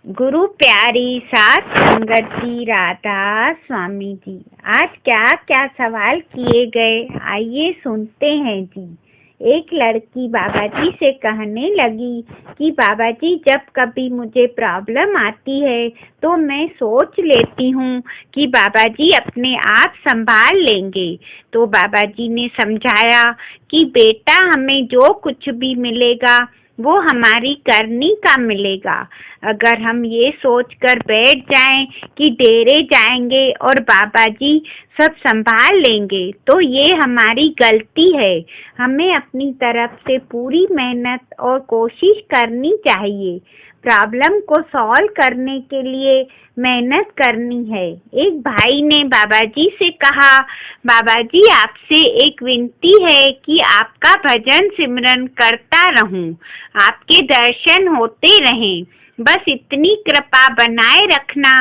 गुरु प्यारी सात संगत की राधा स्वामी जी आज क्या क्या सवाल किए गए, आइए सुनते हैं जी। एक लड़की बाबा जी से कहने लगी कि बाबा जी, जब कभी मुझे प्रॉब्लम आती है तो मैं सोच लेती हूँ कि बाबा जी अपने आप संभाल लेंगे। तो बाबा जी ने समझाया कि बेटा, हमें जो कुछ भी मिलेगा वो हमारी करनी का मिलेगा। अगर हम ये सोचकर बैठ जाएं कि डेरे जाएंगे और बाबा जी सब संभाल लेंगे तो ये हमारी गलती है। हमें अपनी तरफ से पूरी मेहनत और कोशिश करनी चाहिए। प्रॉब्लम को सॉल्व करने के लिए मेहनत करनी है। एक भाई ने बाबा जी से कहा, बाबा जी, आपसे एक विनती है कि आपका भजन सिमरन करता रहूं, आपके दर्शन होते रहें, बस इतनी कृपा बनाए रखना।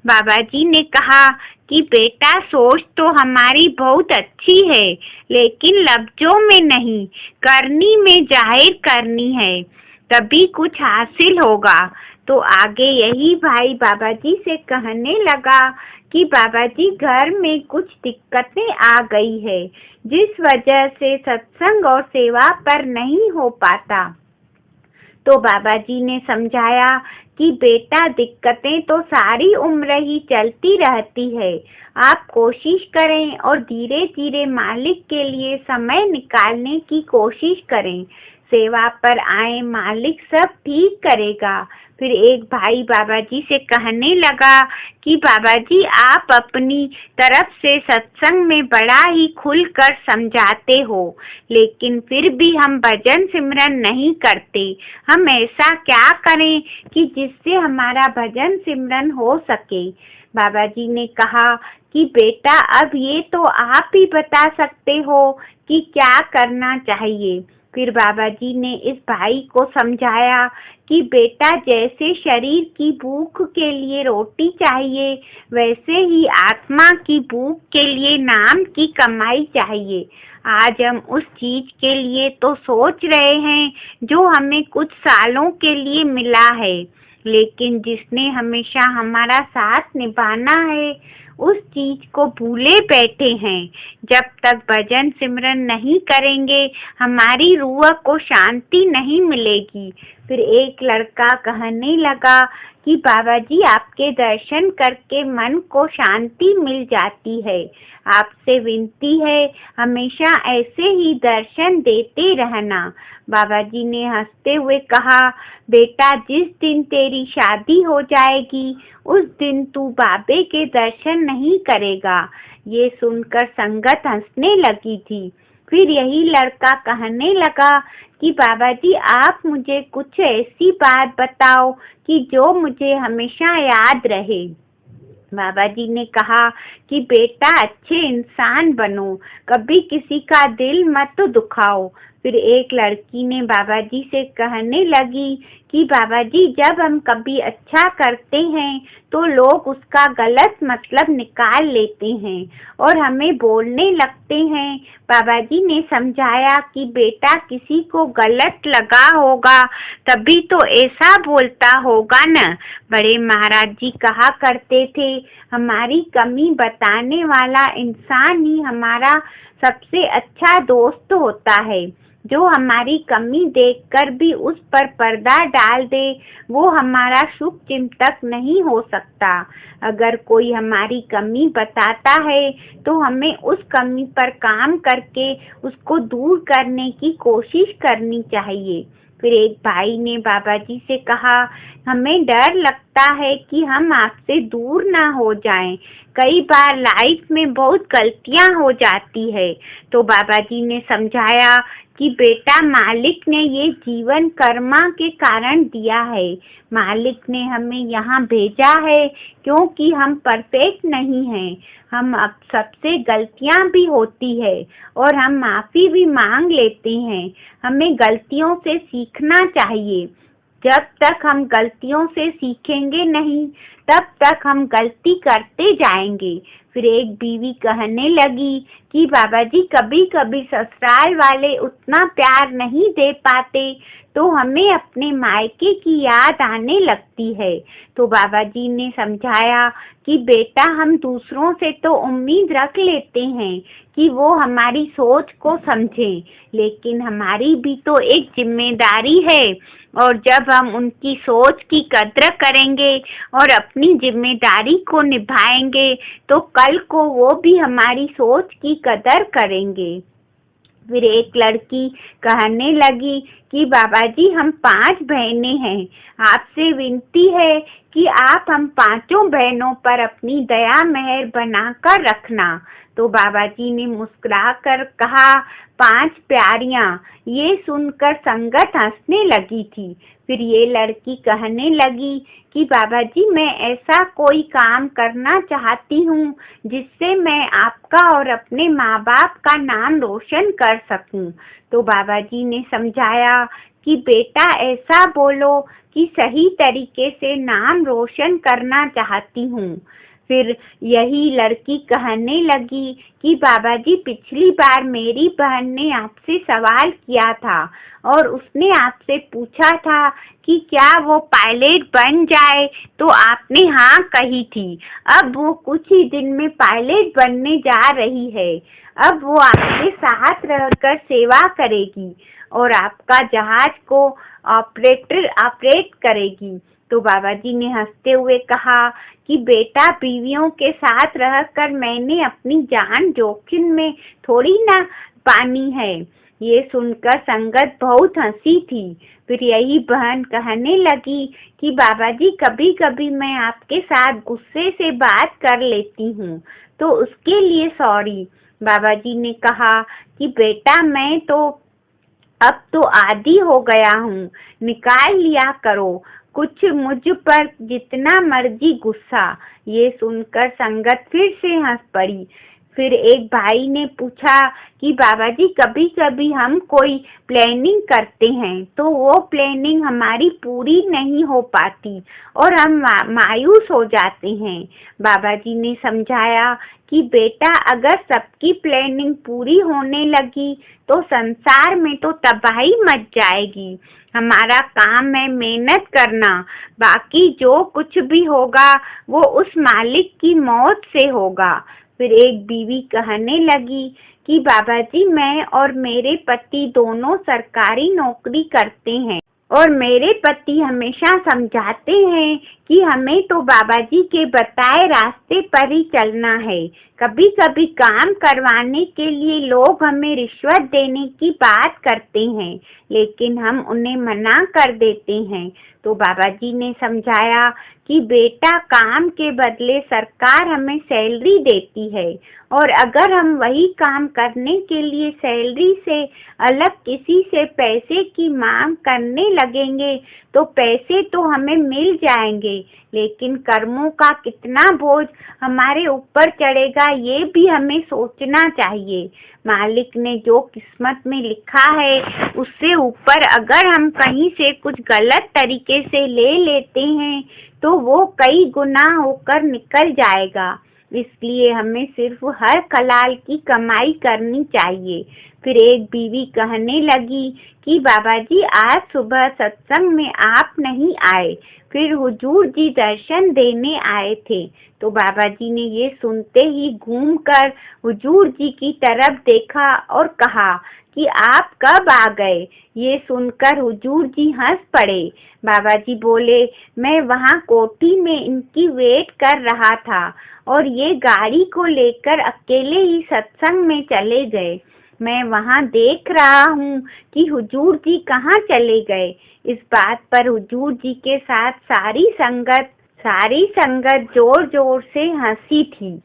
बाबा जी ने कहा कि बेटा, सोच तो हमारी बहुत अच्छी है, लेकिन लफ्जों में नहीं, करनी में जाहिर करनी है, तभी कुछ हासिल होगा। तो आगे यही भाई बाबा जी से कहने लगा कि बाबा जी, घर में कुछ दिक्कतें आ गई है, जिस वजह से सत्संग और सेवा पर नहीं हो पाता। तो बाबा जी ने समझाया कि बेटा, दिक्कतें तो सारी उम्र ही चलती रहती है। आप कोशिश करें और धीरे धीरे मालिक के लिए समय निकालने की कोशिश करें। सेवा पर आए, मालिक सब ठीक करेगा। फिर एक भाई बाबा जी से कहने लगा कि बाबा जी, आप अपनी तरफ से सत्संग में बड़ा ही खुलकर समझाते हो, लेकिन फिर भी हम भजन सिमरन नहीं करते। हम ऐसा क्या करें कि जिससे हमारा भजन सिमरन हो सके। बाबा जी ने कहा कि बेटा, अब ये तो आप ही बता सकते हो कि क्या करना चाहिए। फिर बाबा जी ने इस भाई को समझाया कि बेटा, जैसे शरीर की भूख के लिए रोटी चाहिए, वैसे ही आत्मा की भूख के लिए नाम की कमाई चाहिए। आज हम उस चीज के लिए तो सोच रहे हैं जो हमें कुछ सालों के लिए मिला है, लेकिन जिसने हमेशा हमारा साथ निभाना है उस चीज को भूले बैठे हैं। जब तक भजन सिमरन नहीं करेंगे हमारी रूह को शांति नहीं मिलेगी। फिर एक लड़का कहने लगा कि बाबा जी, आपके दर्शन करके मन को शांति मिल जाती है। आपसे विनती है, हमेशा ऐसे ही दर्शन देते रहना। बाबा जी ने हंसते हुए कहा, बेटा, जिस दिन तेरी शादी हो जाएगी उस दिन तू बाबे के दर्शन नहीं करेगा। ये सुनकर संगत हंसने लगी थी। फिर यही लड़का कहने लगा कि बाबा जी, आप मुझे कुछ ऐसी बात बताओ कि जो मुझे हमेशा याद रहे। बाबा जी ने कहा कि बेटा, अच्छे इंसान बनो, कभी किसी का दिल मत दुखाओ। फिर एक लड़की ने बाबा जी से कहने लगी कि बाबा जी, जब हम कभी अच्छा करते हैं तो लोग उसका गलत मतलब निकाल लेते हैं और हमें बोलने लगते हैं। बाबा जी ने समझाया कि बेटा, किसी को गलत लगा होगा तभी तो ऐसा बोलता होगा न। बड़े महाराज जी कहा करते थे, हमारी कमी बताने वाला इंसान ही हमारा सबसे अच्छा दोस्त होता है। जो हमारी कमी देखकर भी उस पर पर्दा डाल दे वो हमारा शुभ चिंतक नहीं हो सकता। अगर कोई हमारी कमी बताता है तो हमें उस कमी पर काम करके उसको दूर करने की कोशिश करनी चाहिए। फिर एक भाई ने बाबा जी से कहा, हमें डर लगता है कि हम आपसे दूर ना हो जाएं। कई बार लाइफ में बहुत गलतियां हो जाती है। तो बाबा जी ने समझाया कि बेटा, मालिक ने ये जीवन कर्मा के कारण दिया है। मालिक ने हमें यहाँ भेजा है क्योंकि हम परफेक्ट नहीं हैं। हम अब सबसे गलतियां भी होती है और हम माफी भी मांग लेते हैं। हमें गलतियों से सीखना चाहिए। जब तक हम गलतियों से सीखेंगे नहीं तब तक हम गलती करते जाएंगे। फिर एक बीवी कहने लगी कि बाबा जी कभी कभी ससुराल वाले उतना प्यार नहीं दे पाते तो हमें अपने मायके की याद आने लगती है। तो बाबा जी ने समझाया कि बेटा हम दूसरों से तो उम्मीद रख लेते हैं कि वो हमारी सोच को समझें, लेकिन हमारी भी तो एक जिम्मेदारी है और जब हम उनकी सोच की कद्र करेंगे और अपनी जिम्मेदारी को निभाएंगे तो कल को वो भी हमारी सोच की कदर करेंगे। फिर एक लड़की कहने लगी कि बाबा जी हम 5 बहनें हैं, आपसे विनती है कि आप हम 5 बहनों पर अपनी दया मेहर बनाकर रखना। तो बाबा जी ने मुस्कुराकर कहा 5 प्यारियां। ये सुनकर संगत हंसने लगी थी। फिर ये लड़की कहने लगी कि बाबा जी मैं ऐसा कोई काम करना चाहती हूँ जिससे मैं आपका और अपने माँ बाप का नाम रोशन कर सकूं। तो बाबा जी ने समझाया कि बेटा ऐसा बोलो कि सही तरीके से नाम रोशन करना चाहती हूँ। फिर यही लड़की कहने लगी कि बाबा जी पिछली बार मेरी बहन ने आपसे सवाल किया था और उसने आपसे पूछा था कि क्या वो पायलट बन जाए तो आपने हाँ कही थी। अब वो कुछ ही दिन में पायलट बनने जा रही है। अब वो आपके साथ रहकर सेवा करेगी और आपका जहाज को ऑपरेट करेगी। तो बाबा जी ने हंसते हुए कहा कि बेटा बीवियों के साथ रहकर मैंने अपनी जान जोखिम में थोड़ी ना पानी है। ये सुनकर संगत बहुत हंसी थी। फिर यही बहन कहने लगी कि बाबा जी कभी कभी मैं आपके साथ गुस्से से बात कर लेती हूँ तो उसके लिए सॉरी। बाबा जी ने कहा कि बेटा मैं तो अब तो आदी हो गया हूँ, निकाल लिया करो कुछ मुझ पर जितना मर्जी गुस्सा। ये सुनकर संगत फिर से हंस पड़ी। फिर एक भाई ने पूछा कि बाबा जी कभी कभी हम कोई प्लानिंग करते हैं तो वो प्लानिंग हमारी पूरी नहीं हो पाती और हम मायूस हो जाते हैं। बाबा जी ने समझाया कि बेटा अगर सबकी प्लानिंग पूरी होने लगी तो संसार में तो तबाही मच जाएगी। हमारा काम है मेहनत करना, बाकी जो कुछ भी होगा वो उस मालिक की मौत से होगा। फिर एक बीवी कहने लगी कि बाबा जी मैं और मेरे पति दोनों सरकारी नौकरी करते हैं और मेरे पति हमेशा समझाते हैं कि हमें तो बाबा जी के बताए रास्ते पर ही चलना है। कभी कभी काम करवाने के लिए लोग हमें रिश्वत देने की बात करते हैं लेकिन हम उन्हें मना कर देते हैं। तो बाबा जी ने समझाया कि बेटा काम के बदले सरकार हमें सैलरी देती है और अगर हम वही काम करने के लिए सैलरी से अलग किसी से पैसे की मांग करने लगेंगे तो पैसे तो हमें मिल जाएंगे लेकिन कर्मों का कितना बोझ हमारे ऊपर चढ़ेगा ये भी हमें सोचना चाहिए। मालिक ने जो किस्मत में लिखा है उससे ऊपर अगर हम कहीं से कुछ गलत तरीके से ले लेते हैं तो वो कई गुना होकर निकल जाएगा। इसलिए हमें सिर्फ हर कलाल की कमाई करनी चाहिए। फिर एक बीवी कहने लगी कि बाबा जी आज सुबह सत्संग में आप नहीं आए, फिर हुजूर जी दर्शन देने आए थे। तो बाबा जी ने ये सुनते ही घूमकर हुजूर जी की तरफ देखा और कहा कि आप कब आ गए। ये सुनकर हुजूर जी हंस पड़े। बाबा जी बोले मैं वहाँ कोठी में इनकी वेट कर रहा था और ये गाड़ी को लेकर अकेले ही सत्संग में चले गए। मैं वहाँ देख रहा हूँ कि हुजूर जी कहाँ चले गए। इस बात पर हुजूर जी के साथ सारी संगत जोर जोर से हंसी थी।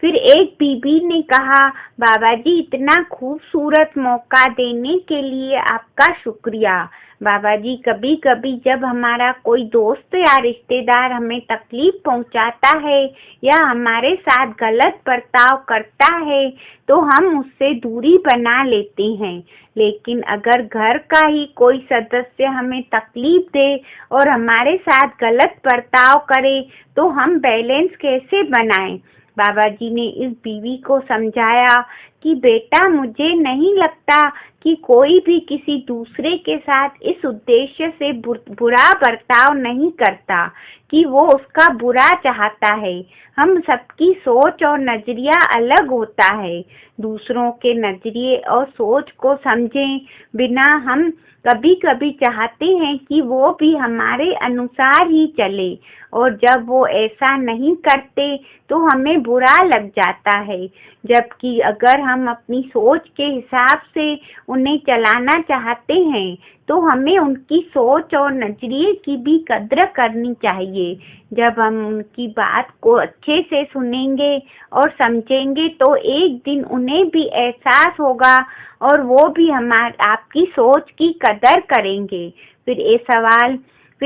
फिर एक बीबी ने कहा बाबा जी इतना खूबसूरत मौका देने के लिए आपका शुक्रिया। बाबा जी कभी कभी जब हमारा कोई दोस्त या रिश्तेदार हमें तकलीफ पहुंचाता है या हमारे साथ गलत बर्ताव करता है तो हम उससे दूरी बना लेते हैं, लेकिन अगर घर का ही कोई सदस्य हमें तकलीफ दे और हमारे साथ गलत बर्ताव करे तो हम बैलेंस कैसे बनाएं। बाबा जी ने इस बीवी को समझाया कि बेटा, मुझे नहीं लगता कि कोई भी किसी दूसरे के साथ इस उद्देश्य से बुरा बर्ताव नहीं करता कि वो उसका बुरा चाहता है। हम सबकी सोच और नजरिया अलग होता है। दूसरों के नजरिए और सोच को समझे बिना हम कभी कभी चाहते हैं कि वो भी हमारे अनुसार ही चले, और जब वो ऐसा नहीं करते तो हमें बुरा लग जाता है। जबकि अगर हम अपनी सोच के हिसाब से उन्हें चलाना चाहते हैं तो हमें उनकी सोच और नजरिए की भी कद्र करनी चाहिए। जब हम उनकी बात को अच्छे से सुनेंगे और समझेंगे तो एक दिन उन्हें भी एहसास होगा और वो भी आपकी सोच की कदर करेंगे। फिर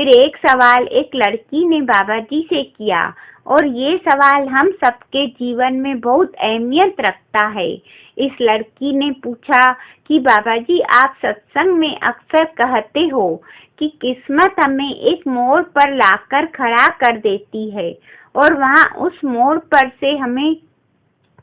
एक सवाल एक लड़की ने बाबा जी से किया, और ये सवाल हम सबके जीवन में बहुत अहमियत रखता है। इस लड़की ने पूछा कि बाबा जी, आप सत्संग में अक्सर कहते हो कि किस्मत हमें एक मोड़ पर लाकर खड़ा कर देती है, और वहाँ उस मोड़ पर से हमें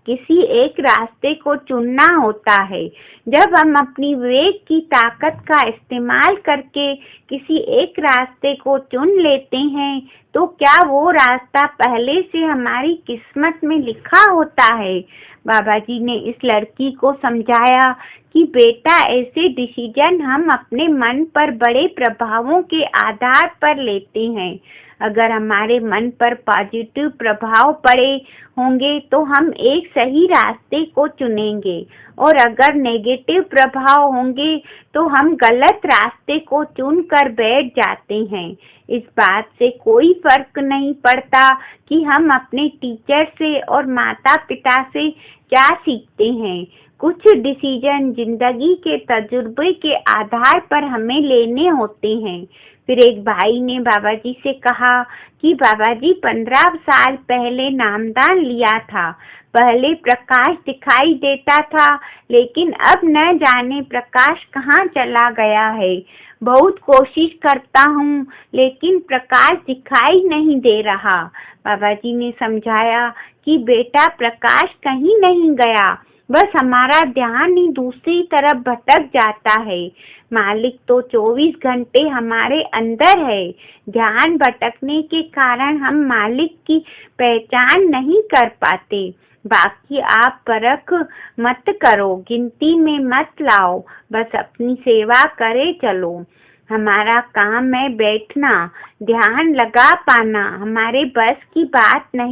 किसी एक रास्ते को चुनना होता है। जब हम अपनी विवेक की ताकत का इस्तेमाल करके किसी एक रास्ते को चुन लेते हैं तो क्या वो रास्ता पहले से हमारी किस्मत में लिखा होता है? बाबा जी ने इस लड़की को समझाया कि बेटा, ऐसे डिसीजन हम अपने मन पर बड़े प्रभावों के आधार पर लेते हैं। अगर हमारे मन पर पॉजिटिव प्रभाव पड़े होंगे तो हम एक सही रास्ते को चुनेंगे, और अगर नेगेटिव प्रभाव होंगे तो हम गलत रास्ते को चुनकर बैठ जाते हैं। इस बात से कोई फर्क नहीं पड़ता कि हम अपने टीचर से और माता पिता से क्या सीखते हैं। कुछ डिसीजन जिंदगी के तजुर्बे के आधार पर हमें लेने होते हैं। फिर एक भाई ने बाबा जी से कहा कि बाबा जी, 15 साल पहले नामदान लिया था। पहले प्रकाश दिखाई देता था, लेकिन अब न जाने प्रकाश कहाँ चला गया है। बहुत कोशिश करता हूँ लेकिन प्रकाश दिखाई नहीं दे रहा। बाबा जी ने समझाया कि बेटा, प्रकाश कहीं नहीं गया, बस हमारा ध्यान ही दूसरी तरफ भटक जाता है। मालिक तो 24 घंटे हमारे अंदर है। ध्यान भटकने के कारण हम मालिक की पहचान नहीं कर पाते। बाकी आप परख मत करो, गिनती में मत लाओ, बस अपनी सेवा करे चलो। हमारा काम है बैठना, ध्यान लगा पाना हमारे बस की बात नहीं।